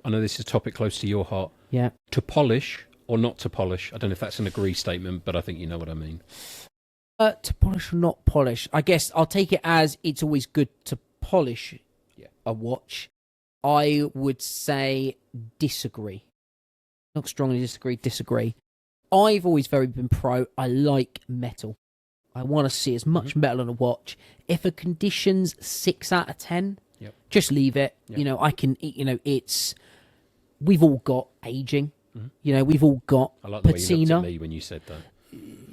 I know this is a topic close to your heart. Yeah. To polish or not to polish? I don't know if that's an agree statement, but I think you know what I mean. To polish or not polish? I guess I'll take it as it's always good to polish a watch. I would say disagree. Not strongly disagree. I've always very been pro. I like metal. I want to see as much metal on a watch. If a condition's 6 out of 10, just leave it. Yep. I can, we've all got aging. We've all got I like the way you looked patina. at me when you said that.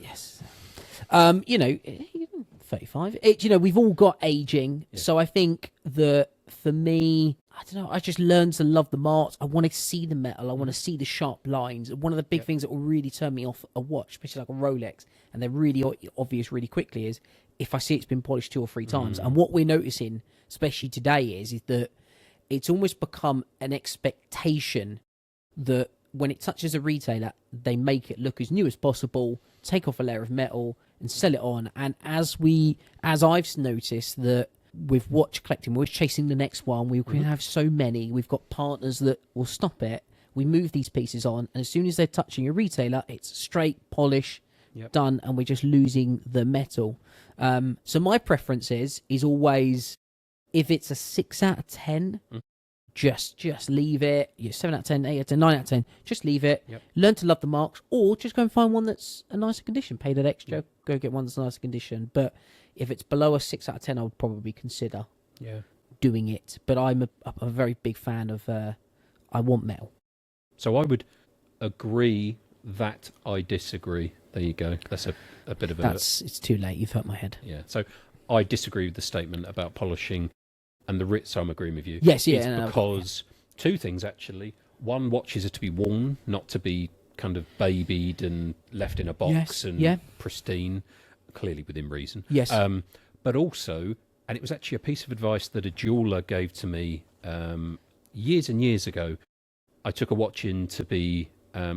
Yes. 35. We've all got aging. Yeah. So I think that for me, I don't know, I just learned to love the marks. I want to see the metal. I want to see the sharp lines. One of the big things that will really turn me off a watch, especially like a Rolex, and they're really obvious really quickly, is if I see it's been polished 2 or 3 times. And what we're noticing, especially today, is that it's almost become an expectation that when it touches a retailer, they make it look as new as possible, take off a layer of metal and sell it on. And as I've noticed that with watch collecting, we're chasing the next one. We can have so many. We've got partners that will stop it. We move these pieces on, and as soon as they're touching a retailer, it's straight polish, done, and we're just losing the metal. So my preference is always, if it's a 6 out of 10, just leave it. 7 out of 10, 8 out of 10, 9 out of 10, just leave it. Learn to love the marks, or just go and find one that's a nicer condition. Pay that extra, go get one that's a nicer condition. But if it's below a 6 out of 10, I would probably consider doing it. But I'm a very big fan of, I want metal. So I would agree that I disagree. There you go. That's a bit of a... It's too late. You've hurt my head. Yeah. So I disagree with the statement about polishing and so I'm agreeing with you. Yes, yeah. It's because 2 things, actually. One, watches are to be worn, not to be kind of babied and left in a box pristine, clearly within reason. Yes. But also, and it was actually a piece of advice that a jeweller gave to me years and years ago. I took a watch in to be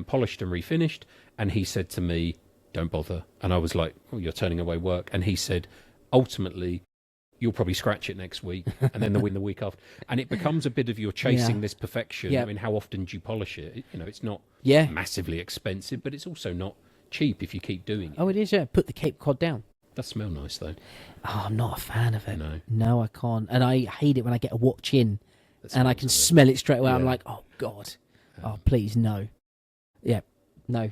polished and refinished, and he said to me, don't bother. And I was like, oh, you're turning away work. And he said, ultimately, you'll probably scratch it next week, and then the week after. And it becomes a bit of you're chasing this perfection. Yeah. I mean, how often do you polish it? It's not massively expensive, but it's also not cheap if you keep doing it. Oh, it is, yeah. Put the Cape Cod down. That smell nice, though. Oh, I'm not a fan of it. No, I can't. And I hate it when I get a watch in and I can smell it straight away. I'm like, oh, God. Oh, please, no. Yeah, no.